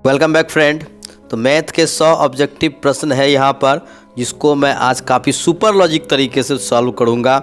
Welcome back friend. तो math के 100 objective प्रश्न है यहाँ पर, जिसको मैं आज काफ़ी सुपर लॉजिक तरीके से सॉल्व करूँगा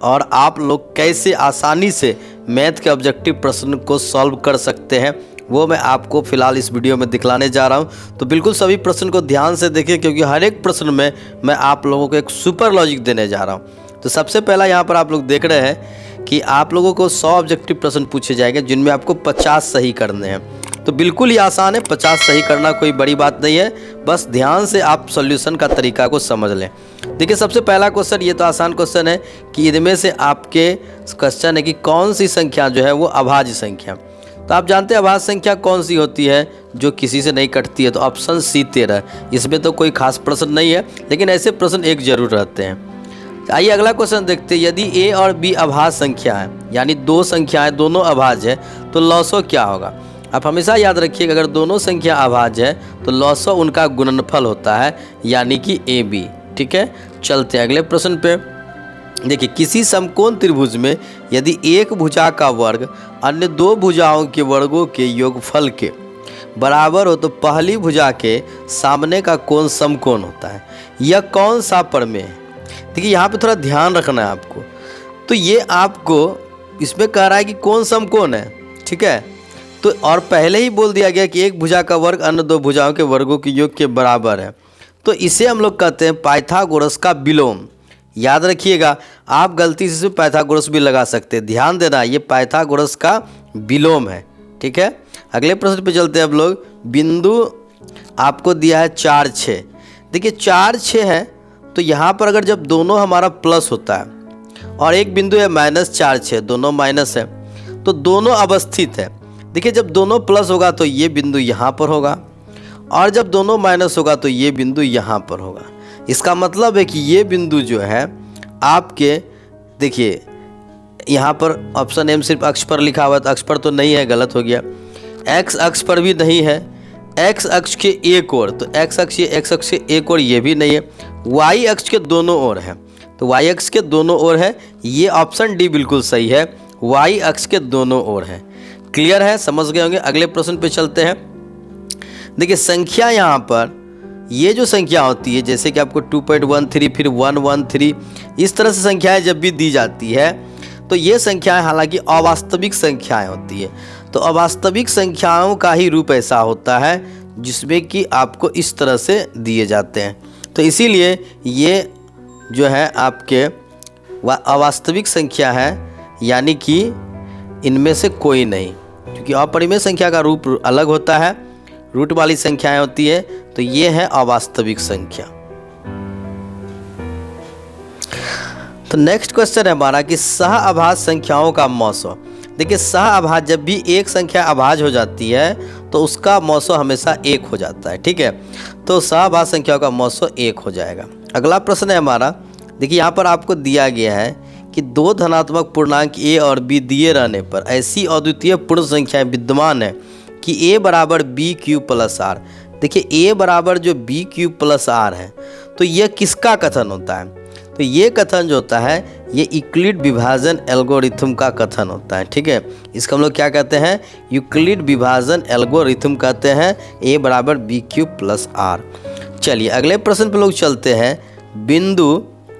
और आप लोग कैसे आसानी से मैथ के ऑब्जेक्टिव प्रश्न को सॉल्व कर सकते हैं वो मैं आपको फ़िलहाल इस वीडियो में दिखलाने जा रहा हूँ। तो बिल्कुल सभी प्रश्न को ध्यान से देखिए, क्योंकि हर एक प्रश्न में मैं आप लोगों को एक सुपर लॉजिक देने जा रहा हूँ। तो सबसे पहला यहाँ पर आप लोग देख रहे हैं कि आप लोगों को 100 ऑब्जेक्टिव प्रश्न पूछे जाएंगे, जिनमें आपको 50 सही करने हैं। तो बिल्कुल ही आसान है, 50 सही करना कोई बड़ी बात नहीं है, बस ध्यान से आप सॉल्यूशन का तरीका को समझ लें। देखिए सबसे पहला क्वेश्चन, ये तो आसान क्वेश्चन है कि इनमें से आपके क्वेश्चन है कि कौन सी संख्या जो है वो अभाज्य संख्या। तो आप जानते हैं अभाज्य संख्या कौन सी होती है, जो किसी से नहीं कटती है। तो ऑप्शन सी 13। इसमें तो कोई खास प्रश्न नहीं है, लेकिन ऐसे प्रश्न एक जरूर रहते हैं। आइए अगला क्वेश्चन देखते हैं। यदि ए और बी अभाज्य संख्या है, यानी दो संख्याएं दोनों अभाज्य है, तो लॉसो क्या होगा। आप हमेशा याद रखिएगा, अगर दोनों संख्या अभाज्य है तो लॉसो उनका गुणनफल होता है, यानी कि ए बी। ठीक है, चलते हैं अगले प्रश्न पे। देखिए किसी समकोण त्रिभुज में यदि एक भुजा का वर्ग अन्य दो भुजाओं के वर्गों के योगफल के बराबर हो तो पहली भुजा के सामने का कोण समकोण होता है। यह कौन सा प्रमेय है। देखिए यहाँ पे थोड़ा ध्यान रखना है आपको। तो ये आपको इसमें कह रहा है कि कौन समकोण है, ठीक है। तो और पहले ही बोल दिया गया कि एक भुजा का वर्ग अन्य दो भुजाओं के वर्गों के योग के बराबर है। तो इसे हम लोग कहते हैं पाइथागोरस का विलोम। याद रखिएगा, आप गलती से पाइथागोरस भी लगा सकते हैं, ध्यान देना, ये पाइथागोरस का विलोम है। ठीक है, अगले प्रश्न पे चलते हैं। अब लोग बिंदु आपको दिया है 4, 6। देखिए 4, 6 है, तो यहाँ पर अगर जब दोनों हमारा प्लस होता है और एक बिंदु है -4, 6, दोनों माइनस है, तो दोनों अवस्थित है। देखिए जब दोनों प्लस होगा तो ये बिंदु यहाँ पर होगा, और जब दोनों माइनस होगा तो ये बिंदु यहाँ पर होगा। इसका मतलब है कि ये बिंदु जो है आपके, देखिए यहाँ पर ऑप्शन एम सिर्फ अक्ष पर लिखा हुआ है, तो अक्ष पर तो नहीं है, गलत हो गया। एक्स अक्ष पर भी नहीं है, एक्स अक्ष के एक ओर, तो एक्स अक्ष के एक ओर ये भी नहीं है। वाई अक्ष के दोनों ओर है, तो वाई अक्ष के दोनों ओर है, ये ऑप्शन डी बिल्कुल सही है, वाई अक्ष के दोनों ओर है। क्लियर है, समझ गए होंगे। अगले प्रश्न पे चलते हैं। देखिए संख्या यहाँ पर ये जो संख्या होती है, जैसे कि आपको 2.13 फिर 113, इस तरह से संख्याएं जब भी दी जाती है तो ये संख्याएं हालांकि अवास्तविक संख्याएं होती है। तो अवास्तविक संख्याओं का ही रूप ऐसा होता है जिसमें कि आपको इस तरह से दिए जाते हैं। तो इसीलिए ये जो है आपके अवास्तविक संख्या है, यानी कि इनमें से कोई नहीं, क्योंकि अपरिमेय संख्या का रूप अलग होता है, रूट वाली संख्याएं होती है। तो ये है अवास्तविक संख्या। तो नेक्स्ट क्वेश्चन है हमारा कि सह अभाज्य संख्याओं का मौसो। देखिए सह अभाज्य, जब भी एक संख्या अभाज्य हो जाती है तो उसका मौसो हमेशा 1 हो जाता है। ठीक है, तो सह अभाज्य संख्याओं का मौसो 1 हो जाएगा। अगला प्रश्न है हमारा। देखिए यहाँ पर आपको दिया गया है कि दो धनात्मक पूर्णांक ए और बी दिए रहने पर ऐसी अद्वितीय पूर्ण संख्याएं विद्यमान है कि ए बराबर बी क्यूब प्लस आर। देखिए ए बराबर जो बी क्यूब प्लस आर है, तो यह किसका कथन होता है। तो ये कथन जो होता है ये यूक्लिड विभाजन एल्गोरिथम का कथन होता है। ठीक है, इसको हम लोग क्या कहते हैं, यूक्लिड विभाजन एल्गोरिथम कहते हैं, ए बराबर बी क्यूब प्लस आर। चलिए अगले प्रश्न पर लोग चलते हैं। बिंदु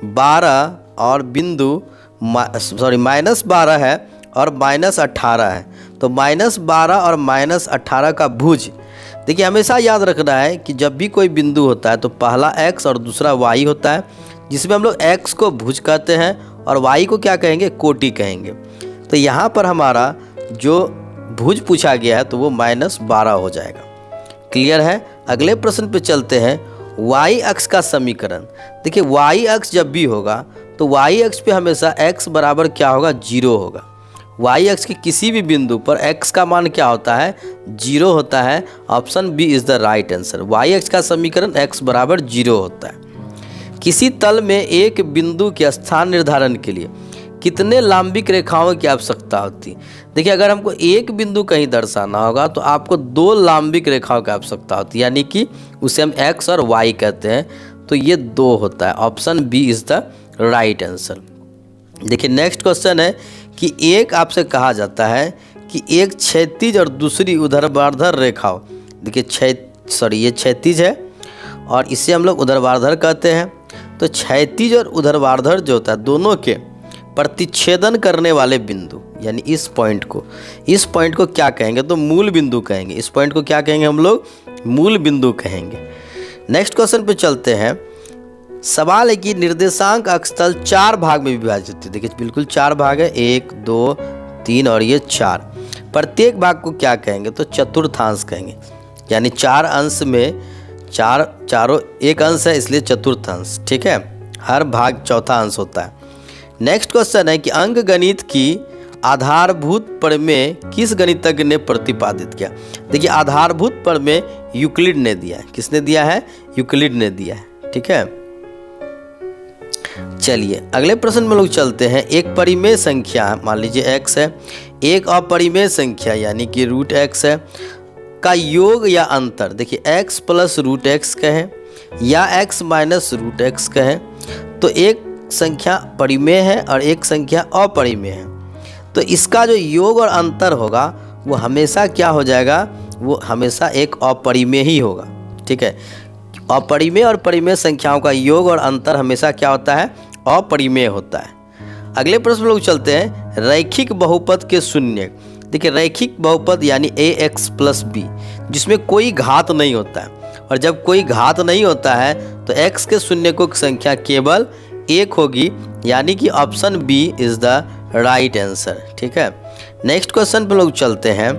12 और बिंदु -12 है और -18 है, तो -12 और -18 का भुज। देखिए हमेशा याद रखना है कि जब भी कोई बिंदु होता है तो पहला x और दूसरा y होता है, जिसमें हम लोग x को भुज कहते हैं और y को क्या कहेंगे, कोटि कहेंगे। तो यहाँ पर हमारा जो भुज पूछा गया है तो वो -12 हो जाएगा। क्लियर है, अगले प्रश्न पे चलते हैं। y अक्ष का समीकरण। देखिए y अक्ष जब भी होगा तो y अक्ष पे हमेशा x बराबर क्या होगा, 0 होगा। y अक्ष के किसी भी बिंदु पर x का मान क्या होता है, 0 होता है। Option B is the right answer. y अक्ष का समीकरण x बराबर 0 होता है। किसी तल में एक बिंदु के स्थान निर्धारण के लिए कितने लांबिक रेखाओं की आवश्यकता होती है। देखिए अगर हमको एक बिंदु कहीं दर्शाना होगा तो आपको 2 लांबिक रेखाओं की आवश्यकता होती है, यानी कि उसे हम x और y कहते हैं। तो ये 2 होता है। Option B is the right answer. देखिए नेक्स्ट क्वेश्चन है कि एक आपसे कहा जाता है कि एक क्षैतिज और दूसरी ऊर्ध्वाधर रेखाओं देखिए ये क्षैतिज है और इसे हम लोग ऊर्ध्वाधर कहते हैं। तो क्षैतिज और ऊर्ध्वाधर जो होता है दोनों के प्रतिच्छेदन करने वाले बिंदु यानी इस पॉइंट को क्या कहेंगे? तो मूल बिंदु कहेंगे। इस पॉइंट को क्या कहेंगे हम लोग? मूल बिंदु कहेंगे। नेक्स्ट क्वेश्चन पे चलते हैं। सवाल है कि निर्देशांक अक्ष तल 4 भाग में विभाजित है। देखिए बिल्कुल 4 भाग है, 1 2 3 और ये 4। प्रत्येक भाग को क्या कहेंगे? तो चतुर्थांश कहेंगे। यानी 4 अंश में चारों एक अंश है, इसलिए चतुर्थांश। ठीक है, हर भाग चौथा अंश होता है। नेक्स्ट क्वेश्चन है कि अंकगणित की आधारभूत प्रमेय किस गणितज्ञ ने प्रतिपादित किया? देखिए आधारभूत प्रमेय यूक्लिड ने दिया है। किसने दिया है? यूक्लिड ने दिया है। ठीक है, चलिए अगले प्रश्न में लोग चलते हैं। एक परिमेय संख्या मान लीजिए x है, एक अपरिमेय संख्या यानी कि रूट x है का योग या अंतर। देखिए x प्लस रूट x कहें या x माइनस रूट x कहें, तो एक संख्या परिमेय है और एक संख्या अपरिमेय है। तो इसका जो योग और अंतर होगा वो हमेशा क्या हो जाएगा? वो हमेशा एक अपरिमेय ही होगा। ठीक है, अपरिमेय और परिमेय संख्याओं का योग और अंतर हमेशा क्या होता है? अपरिमेय होता है। अगले प्रश्न लोग चलते हैं। रैखिक बहुपद के शून्य। देखिए रैखिक बहुपद यानी ax प्लस b जिसमें कोई घात नहीं होता है, और जब कोई घात नहीं होता है तो x के शून्यकों की संख्या केवल 1 होगी, यानी कि option B is the right answer. ठीक है, नेक्स्ट क्वेश्चन पर लोग चलते हैं।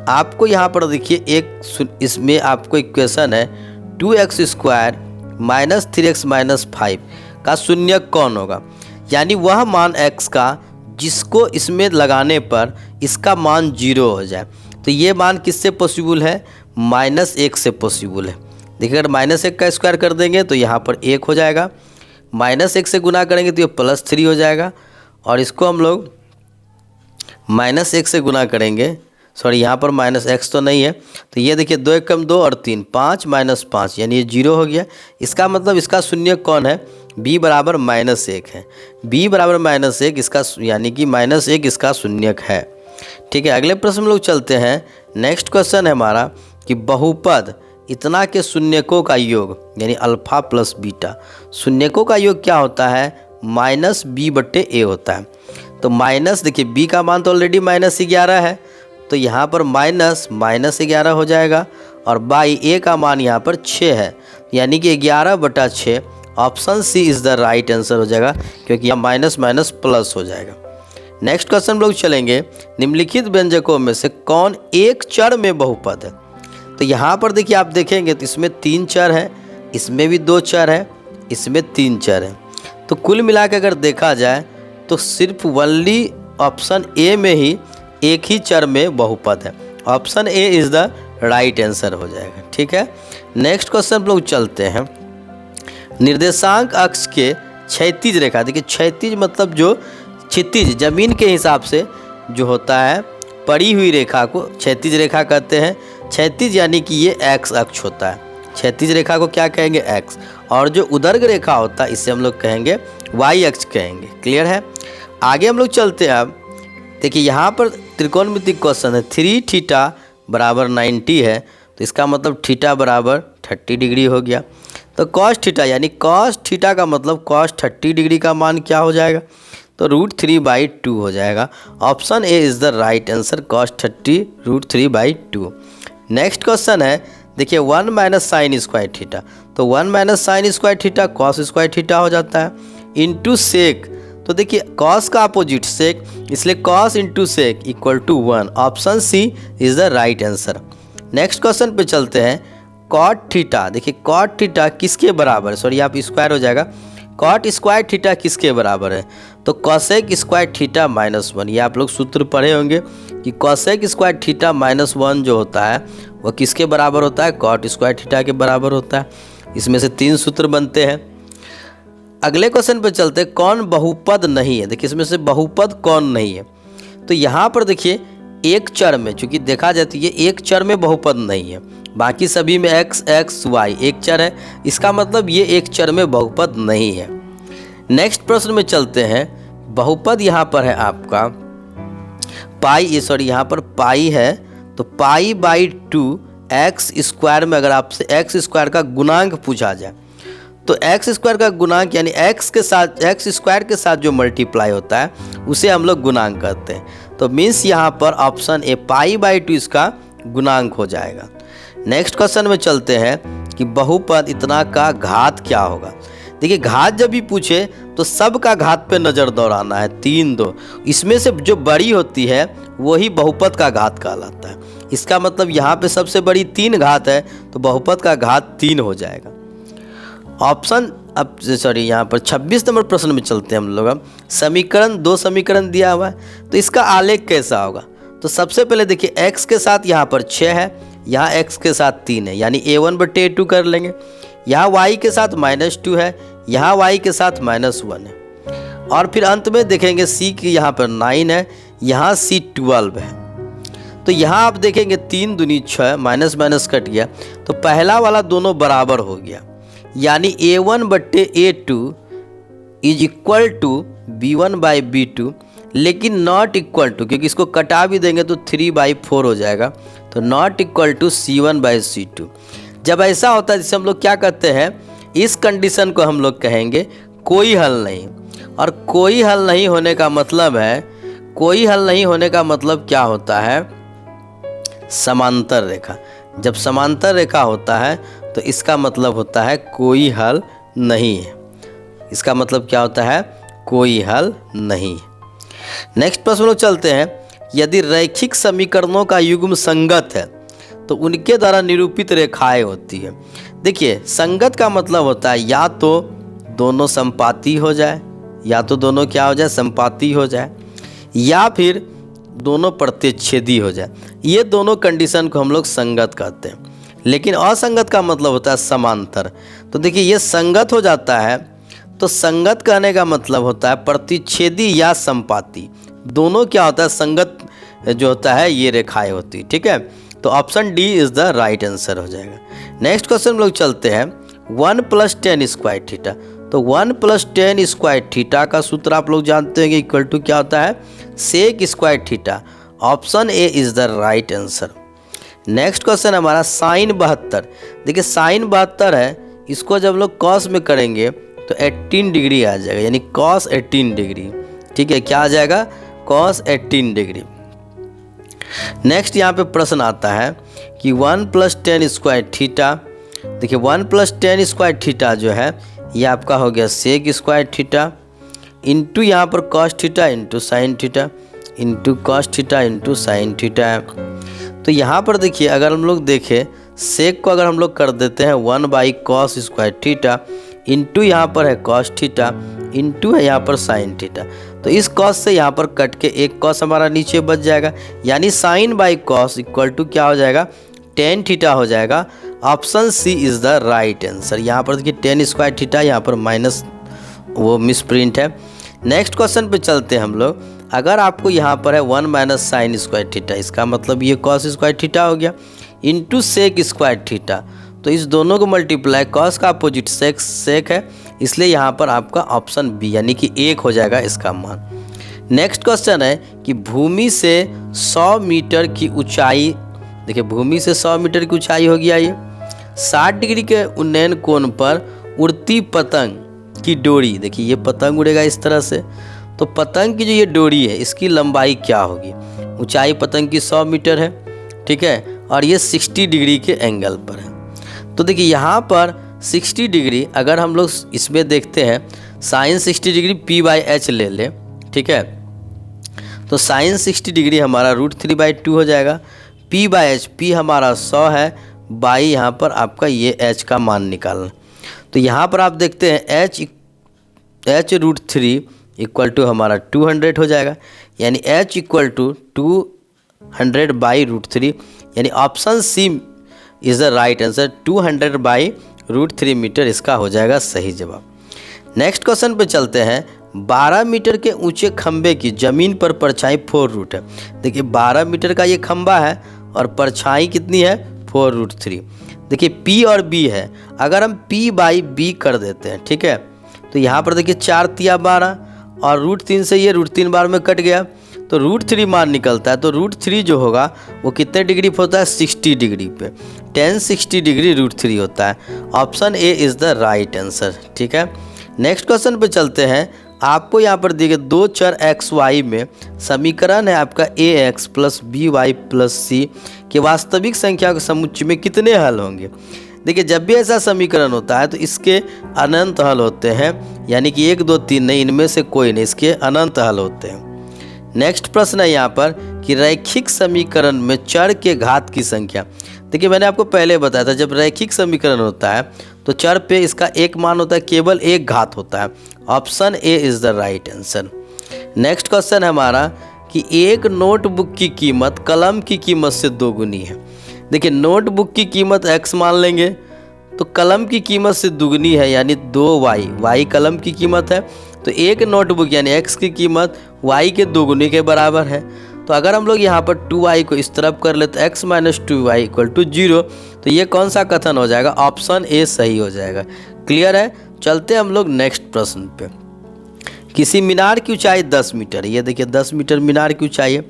आपको यहाँ पर देखिए इसमें आपको इक्वेशन है 2x² माइनस 3x माइनस 5 का शून्यक कौन होगा? यानी वह मान x का जिसको इसमें लगाने पर इसका मान 0 हो जाए। तो ये मान किससे पॉसिबल है? -1 से पॉसिबल है। देखिए अगर -1 का स्क्वायर कर देंगे तो यहाँ पर 1 हो जाएगा, -1 से गुना करेंगे तो ये +3 हो जाएगा, और इसको हम लोग -1 से गुना करेंगे, सॉरी यहाँ पर -x तो नहीं है, तो ये देखिए 2 × 2 और 3 5 - 5 यानी ये 0 हो गया। इसका मतलब इसका शून्य कौन है? b बराबर -1 है। b बराबर -1 इसका यानी कि -1 इसका शून्यक है। ठीक है, अगले प्रश्न में लोग चलते हैं। नेक्स्ट क्वेश्चन है हमारा कि बहुपद इतना के शून्यकों का योग यानी अल्फा प्लस बीटा, शून्यकों का योग क्या होता है? -b/a होता है। तो माइनस देखिए b का मान तो ऑलरेडी -11 है, तो यहाँ पर -11 हो जाएगा, और बाई a का मान यहाँ पर 6 है, यानी कि 11/6 option C is the right answer हो जाएगा, क्योंकि यहाँ माइनस माइनस प्लस हो जाएगा। नेक्स्ट क्वेश्चन लोग चलेंगे। निम्नलिखित व्यंजकों में से कौन एक चर में बहुपद है? तो यहाँ पर देखिए आप देखेंगे तो इसमें 3 चर है, इसमें भी 2 चर है, इसमें 3 चर है। तो कुल मिला के अगर देखा जाए तो सिर्फ वनली ऑप्शन ए में ही एक ही चर में बहुपद है। Option A is the right answer हो जाएगा। ठीक है, नेक्स्ट क्वेश्चन लोग चलते हैं। निर्देशांक अक्ष के क्षैतिज रेखा, देखिए क्षैतिज मतलब जो क्षितिज जमीन के हिसाब से जो होता है पड़ी हुई रेखा को क्षैतिज रेखा कहते हैं। क्षैतिज यानी कि ये एक्स अक्ष होता है, क्षैतिज रेखा को क्या कहेंगे? एक्स। और जो उदर्ग रेखा होता है इसे हम लोग कहेंगे वाई अक्ष कहेंगे। क्लियर है? आगे हम लोग चलते हैं। अब देखिए यहाँ पर त्रिकोणमितिक क्वेश्चन है। 3θ = 90 है, तो इसका मतलब थीटा बराबर 30 डिग्री हो गया। तो cos θ यानी cos θ का मतलब cos 30 डिग्री का मान क्या हो जाएगा? तो √3/2 हो जाएगा। Option A is the right answer, cos 30 √3/2। Next question है देखिए 1 - sin² θ, तो 1 - sin² θ cos² θ हो जाता है, इंटू सेक। तो देखिए cos का अपोजिट सेक, इसलिए cos × sec = 1। Option C is the right answer. Next question पे चलते हैं। cot θ, देखिए cot θ किसके बराबर है? सॉरी आप स्क्वायर हो जाएगा। cot² θ किसके बराबर है? तो cosec² θ -1। ये आप लोग सूत्र पढ़े होंगे कि cosec² θ -1 जो होता है वो किसके बराबर होता है? cot² θ के बराबर होता है। इसमें से 3 सूत्र बनते हैं। अगले क्वेश्चन पे चलते हैं। कौन बहुपद नहीं है? देखिए इसमें से बहुपद कौन नहीं है? तो यहाँ पर देखिए एक चर में, चूँकि देखा जाती है एक चर में बहुपद नहीं है, बाकी सभी में x, x, y एक चर है, इसका मतलब ये एक चर में बहुपद नहीं है। नेक्स्ट प्रश्न में चलते हैं। बहुपद यहाँ पर है आपका पाई, सॉरी यहाँ पर पाई है, तो पाई/2 एक्स स्क्वायर में अगर आपसे एक्स स्क्वायर का गुणांक पूछा जाए तो एक्स स्क्वायर का गुणांक यानी एक्स के साथ एक्स स्क्वायर के साथ जो मल्टीप्लाई होता है उसे हम लोग गुणांक करते हैं। तो मीन्स यहाँ पर ऑप्शन ए π/2 इसका गुणांक हो जाएगा। नेक्स्ट क्वेश्चन में चलते हैं कि बहुपद इतना का घात क्या होगा। देखिए घात जब भी पूछे तो सब का घात पे नज़र दौड़ाना है, 3 2, इसमें से जो बड़ी होती है वही बहुपद का घात कहलाता है। इसका मतलब यहाँ पे सबसे बड़ी 3 घात है तो बहुपद का घात 3 हो जाएगा। ऑप्शन अब यहाँ पर 26 नंबर प्रश्न में चलते हैं हम लोग। अब समीकरण 2 समीकरण दिया हुआ है तो इसका आलेख कैसा होगा। तो सबसे पहले देखिए x के साथ यहाँ पर 6 है, यहाँ x के साथ 3 है यानी a1/a2 कर लेंगे। यहाँ y के साथ -2 है, यहाँ y के साथ -1 है। और फिर अंत में देखेंगे c की यहाँ पर 9 है, यहाँ c 12 है। तो यहाँ आप देखेंगे 3 दूनी 6 माइनस माइनस कट गया तो पहला वाला दोनों बराबर हो गया यानी a1/a2 is equal to b1/b2, लेकिन नॉट इक्वल टू, क्योंकि इसको कटा भी देंगे तो 3/4 हो जाएगा, तो नॉट इक्वल टू c1/c2। जब ऐसा होता है जिसे हम लोग क्या कहते हैं, इस कंडीशन को हम लोग कहेंगे कोई हल नहीं। और कोई हल नहीं होने का मतलब है, कोई हल नहीं होने का मतलब क्या होता है, समांतर रेखा। जब समांतर रेखा होता है तो इसका मतलब होता है कोई हल नहीं है। इसका मतलब क्या होता है, कोई हल नहीं है। नेक्स्ट प्रश्न लोग चलते हैं, यदि रैखिक समीकरणों का युग्म संगत है तो उनके द्वारा निरूपित रेखाएं होती है। देखिए संगत का मतलब होता है या तो दोनों संपाती हो जाए, या तो दोनों क्या हो जाए, संपाती हो जाए, या फिर दोनों प्रतिच्छेदी हो जाए। ये दोनों कंडीशन को हम लोग संगत कहते हैं। लेकिन असंगत का मतलब होता है समांतर। तो देखिए ये संगत हो जाता है तो संगत कहने का मतलब होता है प्रतिच्छेदी या संपाती, दोनों क्या होता है, संगत जो होता है ये रेखाएं होती है। ठीक है, तो option D is the right answer हो जाएगा। नेक्स्ट क्वेश्चन हम लोग चलते हैं, 1 + tan स्क्वायर थीटा। तो 1 + tan स्क्वायर थीटा का सूत्र आप लोग जानते हैं इक्वल टू क्या होता है, sec square theta. Option A is the right answer. Next question हमारा sin 72। देखिए sin 72 है, इसको जब लोग cos में करेंगे तो 18 डिग्री आ जाएगा यानी cos 18 डिग्री। ठीक है, क्या आ जाएगा, cos 18 डिग्री। नेक्स्ट यहाँ पे प्रश्न आता है कि 1 + tan स्क्वायर थीटा। देखिए 1 + tan स्क्वायर थीटा जो है ये आपका हो गया सेक स्क्वायर थीटा इंटू यहाँ पर cos theta into sine theta into cos theta into sine theta है। तो यहाँ पर देखिए अगर हम लोग देखें सेक को अगर हम लोग कर देते हैं 1/cos स्क्वायर थीटा इंटू यहाँ पर है cos थीटा इंटू है यहाँ पर साइन थीटा। तो इस cos से यहाँ पर कट के एक cos हमारा नीचे बच जाएगा यानी sin/cos इक्वल टू क्या हो जाएगा, tan थीटा हो जाएगा। Option C is the right answer. यहाँ पर देखिए tan स्क्वायर थीटा यहाँ पर माइनस वो मिस प्रिंट है। नेक्स्ट क्वेश्चन पे चलते हैं हम लोग। अगर आपको यहाँ पर है 1 - sin स्क्वायर थीटा, इसका मतलब ये cos स्क्वायर थीटा हो गया इंटू सेक स्क्वायर थीटा। तो इस दोनों को मल्टीप्लाई, cos का अपोजिट सेक है, इसलिए यहाँ पर आपका ऑप्शन बी यानी कि 1 हो जाएगा इसका मान। नेक्स्ट क्वेश्चन है कि भूमि से 100 मीटर की ऊंचाई, देखिए भूमि से 100 मीटर की ऊंचाई हो गया ये, 60 डिग्री के उन्नयन कोण पर उड़ती पतंग की डोरी, देखिए ये पतंग उड़ेगा इस तरह से, तो पतंग की जो ये डोरी है इसकी लंबाई क्या होगी। ऊंचाई पतंग की 100 मीटर है, ठीक है, और ये 60 डिग्री के एंगल पर है। तो देखिए यहाँ पर 60 डिग्री अगर हम लोग इसमें देखते हैं साइन 60 डिग्री p/h ले लें, ठीक है, तो साइन 60 डिग्री हमारा √3/2 हो जाएगा। p/h, p हमारा 100 है, बाई यहाँ पर आपका ये h का मान निकालना। तो यहाँ पर आप देखते हैं h √3 इक्वल टू हमारा 200 हो जाएगा यानी h इक्वल टू 200/√3 यानी option C is the right answer. 200/√3 metre इसका हो जाएगा सही जवाब। नेक्स्ट क्वेश्चन पे चलते हैं। 12 मीटर के ऊंचे खंबे की जमीन पर परछाई 4 है। देखिए 12 मीटर का ये खंबा है और परछाई कितनी है, 4√3। देखिए P और B है, अगर हम P/B कर देते हैं, ठीक है, तो यहाँ पर देखिए 4 × 12 और √3 से ये √3 बार में कट गया, तो √3 मान निकलता है। तो √3 जो होगा वो कितने डिग्री पे होता है, 60 डिग्री पे। tan 60 डिग्री √3 होता है। Option A is the right answer. ठीक है, नेक्स्ट क्वेश्चन पे चलते हैं। आपको यहाँ पर दिए गए दो चर एक्स वाई में समीकरण है आपका ax + by + c के वास्तविक संख्या के समुच्चय में कितने हल होंगे। देखिए, जब भी ऐसा समीकरण होता है तो इसके अनंत हल होते हैं, यानी कि 1 2 3 नहीं, इनमें से कोई नहीं, इसके अनंत हल होते हैं। नेक्स्ट प्रश्न है यहाँ पर कि रैखिक समीकरण में चर के घात की संख्या। देखिए, मैंने आपको पहले बताया था जब रैखिक समीकरण होता है तो चर पे इसका एक मान होता है, केवल एक घात होता है। Option A is the right answer. Next question है हमारा कि एक नोटबुक की कीमत कलम की कीमत से 2 गुनी है। देखिए, नोटबुक की कीमत x मान लेंगे तो कलम की कीमत से दुगनी है, यानी 2y। y कलम की कीमत है, तो एक नोटबुक यानी x की कीमत y के 2 गुनी के बराबर है। तो अगर हम लोग यहाँ पर 2y को इस तरफ कर ले तो x - 2y = 0। तो ये कौन सा कथन हो जाएगा, ऑप्शन ए सही हो जाएगा। क्लियर है, चलते हम लोग नेक्स्ट प्रश्न पे। किसी मीनार की ऊंचाई 10 मीटर, ये देखिए 10 मीटर मीनार की ऊंचाई है,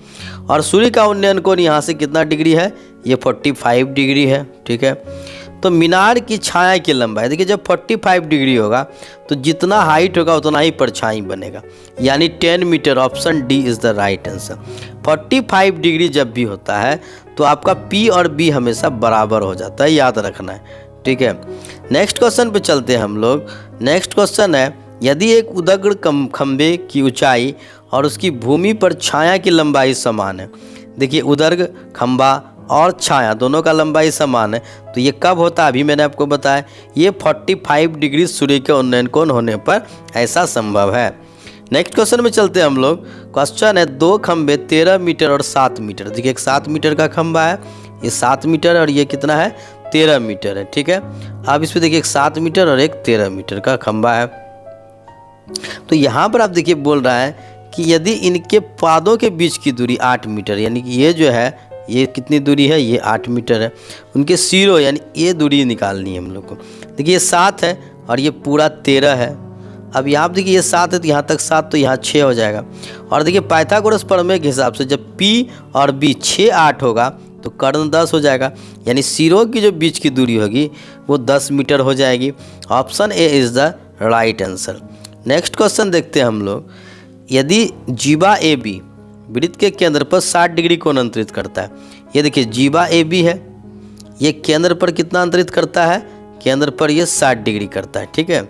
और सूर्य का उन्नयन कोण यहाँ से कितना डिग्री है, ये 45 डिग्री है। ठीक है, तो मीनार की छाया की लंबाई, देखिए जब 45 डिग्री होगा तो जितना हाइट होगा उतना ही परछाई बनेगा, यानी 10 metre. Option D is the right answer. 45 degree जब भी होता है तो आपका पी और बी हमेशा बराबर हो जाता है, याद रखना है। ठीक है, नेक्स्ट क्वेश्चन पे चलते हैं हम लोग। नेक्स्ट क्वेश्चन है, यदि एक उदग्र खंभे की ऊंचाई और उसकी भूमि पर छाया की लंबाई समान है। देखिए, उदग्र खंभा और छाया दोनों का लंबाई समान है, तो ये कब होता है, अभी मैंने आपको बताया, ये 45 डिग्री सूर्य के उन्नयन कोण होने पर ऐसा संभव है। नेक्स्ट क्वेश्चन में चलते हैं हम लोग। क्वेश्चन है, 2 खंभे 13 मीटर और 7 मीटर। देखिए, एक 7 मीटर का खंभा है, ये 7 मीटर और ये कितना है, 13 मीटर है। ठीक है, अब इस पर देखिए एक 7 मीटर और एक 13 मीटर का खंभा है। तो यहाँ पर आप देखिए बोल रहा है कि यदि इनके पादों के बीच की दूरी 8 मीटर, यानी कि ये जो है ये कितनी दूरी है, ये 8 मीटर है। उनके सिरों यानी ये दूरी निकालनी है हम लोग को। देखिए, ये 7 है और ये पूरा 13 है। अब यहाँ पर देखिए ये 7 है तो यहाँ तक 7, तो यहाँ 6 हो जाएगा। और देखिए पाइथागोरस प्रमेय के हिसाब से जब P और B 6 8 होगा तो कर्ण 10 हो जाएगा, यानी सिरों की जो बीच की दूरी होगी वो 10 मीटर हो जाएगी। Option A is the right answer. Next question देखते हैं हम लोग। यदि जीवा ए बी वृत्त के केंद्र पर 60 डिग्री कोण अंतरित करता है। ये देखिए जीवा ए बी है, ये केंद्र पर कितना अंतरित करता है, केंद्र पर ये 60 डिग्री करता है। ठीक है,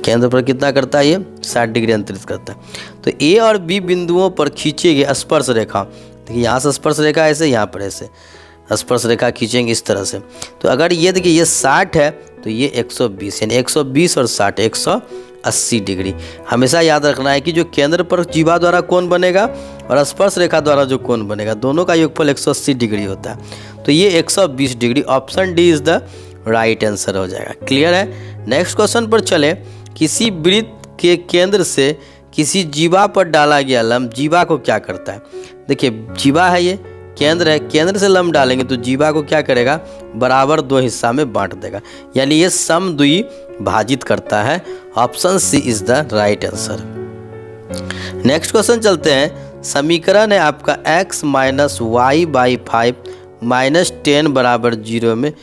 केंद्र पर कितना करता है, ये 60 डिग्री अंतरित करता है। तो ए और बी बिंदुओं पर खींचे गए स्पर्श रेखा, देखिए यहाँ से स्पर्श रेखा ऐसे, यहाँ पर ऐसे स्पर्श रेखा खींचेंगे इस तरह से। तो अगर ये देखिए ये 60 है तो ये 120, यानी 120 और 60 180 डिग्री। हमेशा याद रखना है कि जो केंद्र पर जीवा द्वारा कोण बनेगा और स्पर्श रेखा द्वारा जो कोण बनेगा दोनों का योगफल 180 डिग्री होता है। तो ये 120 degree, option D is the right answer हो जाएगा। क्लियर है, नेक्स्ट क्वेश्चन पर चले। किसी वृत्त के केंद्र से किसी जीवा पर डाला गया लंब जीवा को क्या करता है। देखिए जीवा है, ये केंद्र है, केंद्र से लंब डालेंगे तो जीवा को क्या करेगा, बराबर 2 हिस्सा में बांट देगा, यानी ये समद्वि भाजित करता है। Option C is the right answer. Next question चलते हैं। समीकरण है आपका x - y/5 - 10 = 0 में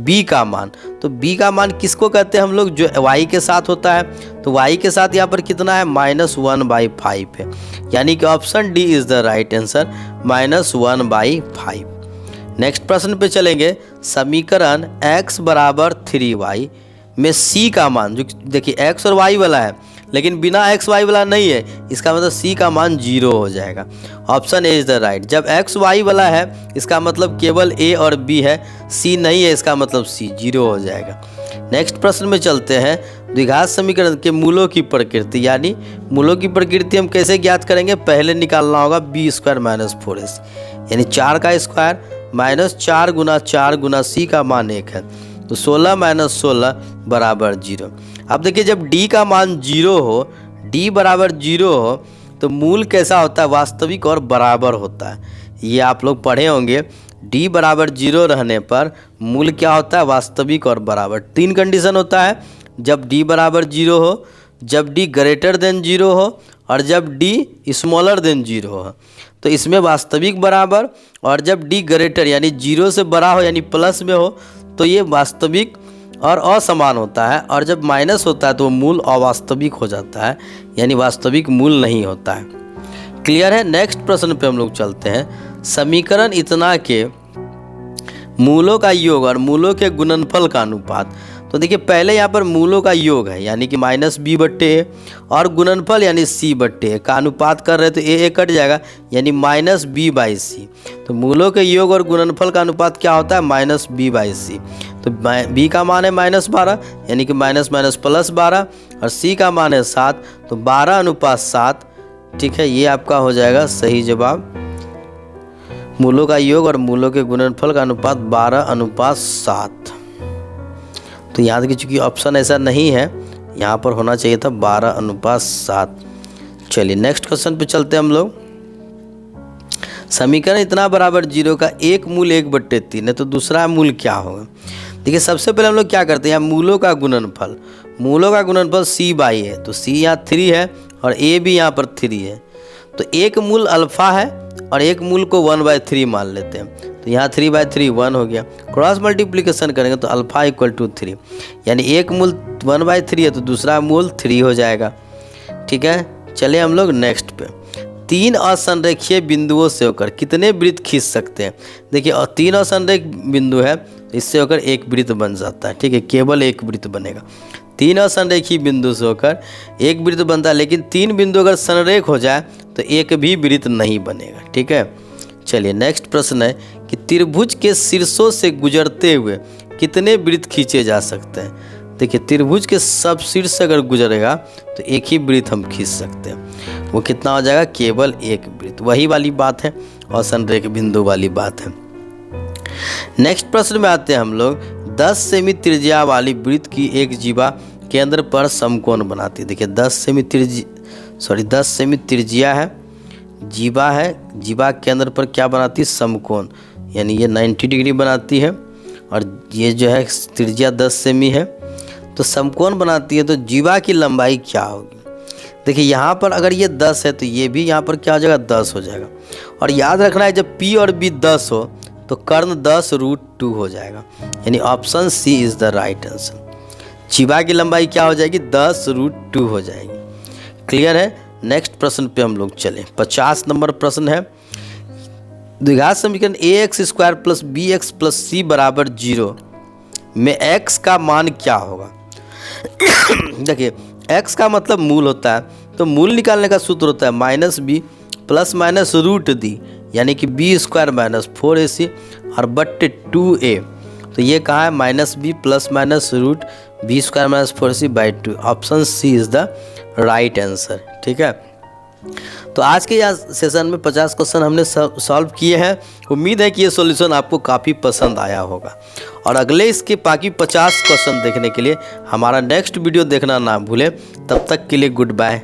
b का मान। तो b का मान किसको कहते हैं हम लोग, जो y के साथ होता है। तो y के साथ यहाँ पर कितना है, -1/5 है, यानी कि option D is the right answer, -1/5। Next प्रश्न पे चलेंगे। समीकरण x = 3y में c का मान, जो देखिए x और y वाला है लेकिन बिना x y वाला नहीं है, इसका मतलब c का मान 0 हो जाएगा। Option A is the right. जब x y वाला है इसका मतलब केवल a और b है, c नहीं है, इसका मतलब c 0 हो जाएगा। नेक्स्ट प्रश्न में चलते हैं। द्विघात समीकरण के मूलों की प्रकृति, यानी मूलों की प्रकृति हम कैसे ज्ञात करेंगे, पहले निकालना होगा b² - 4ac, यानी 4 का स्क्वायर -4 × 4 × c का मान 1 है, तो 16 - 16 = 0। अब देखिए जब d का मान 0 हो, d बराबर 0 हो तो मूल कैसा होता है, वास्तविक और बराबर होता है। ये आप लोग पढ़े होंगे, d बराबर 0 रहने पर मूल क्या होता है, वास्तविक और बराबर। 3 कंडीशन होता है, जब d बराबर 0 हो, जब d > 0 हो और जब डी स्मॉलर देन 0 है तो इसमें वास्तविक बराबर, और जब डी ग्रेटर यानी 0 से बड़ा हो यानी प्लस में हो तो ये वास्तविक और असमान होता है, और जब माइनस होता है तो मूल अवास्तविक हो जाता है यानी वास्तविक मूल नहीं होता है। क्लियर है। नेक्स्ट प्रश्न पे हम लोग चलते हैं। समीकरण इतना के मूलों का योग और मूलों के गुणनफल का अनुपात। तो देखिए पहले यहाँ पर मूलों का योग है यानी कि -b/a और गुणनफल यानी c/a का अनुपात कर रहे तो a कट जाएगा यानी -b/c। तो मूलों के योग और गुणनफल का अनुपात क्या होता है? -b/c। तो b का मान है -12 यानी कि -12 और c का मान है 7 तो 12:7। ठीक है, ये आपका हो जाएगा सही जवाब। मूलों का योग और मूलों के गुणनफल का अनुपात 12:7। तो याद कि चूंकि ऑप्शन ऐसा नहीं है, यहाँ पर होना चाहिए था 12:7। चलिए नेक्स्ट क्वेश्चन पे चलते हैं हम लोग। समीकरण इतना बराबर 0 का एक मूल 1/3 है तो दूसरा मूल क्या होगा? देखिए सबसे पहले हम लोग क्या करते हैं, यहाँ मूलों का गुणनफल c/a है तो c यहाँ 3 है और a भी यहाँ पर 3 है। तो एक मूल अल्फा है और एक मूल को 1/3 मान लेते हैं तो यहाँ 3/3 1 हो गया। क्रॉस मल्टीप्लिकेशन करेंगे तो अल्फा = 3 यानी एक मूल 1/3 है तो दूसरा मूल 3 हो जाएगा। ठीक है, चलिए हम लोग नेक्स्ट पे। 3 असंरेखीय बिंदुओं से होकर कितने वृत्त खींच सकते हैं? देखिए और 3 असंरेख बिंदु है तो इससे होकर एक वृत्त बन जाता है। ठीक है, केवल एक वृत्त बनेगा। 3 असंरेखीय बिंदु से होकर एक वृत्त बनता है, लेकिन 3 बिंदु अगर संरेख हो जाए तो एक भी वृत्त नहीं बनेगा। ठीक है, चलिए नेक्स्ट प्रश्न है कि त्रिभुज के शीर्षों से गुजरते हुए कितने वृत्त खींचे जा सकते हैं? देखिए त्रिभुज के सब शीर्ष से अगर गुजरेगा तो एक ही वृत्त हम खींच सकते हैं। वो कितना हो जाएगा? केवल एक वृत्त। वही वाली बात है, असंरेख बिंदु वाली बात है। नेक्स्ट प्रश्न में आते हैं हम लोग। 10 सेमी त्रिज्या वाली वृत्त की एक जीवा केंद्र पर समकोण बनाती है। देखिए 10 सेमी त्रिज्या है, जीवा है, जीवा केंद्र पर क्या बनाती है? समकोण, यानी ये 90 डिग्री बनाती है और ये जो है त्रिज्या 10 सेमी है तो समकोण बनाती है। तो जीवा की लंबाई क्या होगी? देखिए यहाँ पर अगर ये 10 है तो ये भी यहाँ पर क्या हो जाएगा? 10 हो जाएगा। और याद रखना है जब P और B 10 हो तो कर्ण 10√2 हो जाएगा, यानी option C is the right answer. जीवा की लंबाई क्या हो जाएगी? 10√2 हो जाएगी। क्लियर है। नेक्स्ट प्रश्न पे हम लोग चलें। 50 नंबर प्रश्न है। द्विघात समीकरण ax² + bx + c = 0 में x का मान क्या होगा? देखिए x का मतलब मूल होता है तो मूल निकालने का सूत्र होता है -b ± √d यानी कि b² - 4ac और बट्टे 2a। तो ये कहाँ है? -b ± √b² - 4ac/2। Option C is the right answer. ठीक है, तो आज के यहाँ सेशन में 50 क्वेश्चन हमने सॉल्व किए हैं। उम्मीद है कि ये सॉल्यूशन आपको काफ़ी पसंद आया होगा और अगले इसके बाकी 50 क्वेश्चन देखने के लिए हमारा नेक्स्ट वीडियो देखना ना भूलें। तब तक के लिए गुड बाय।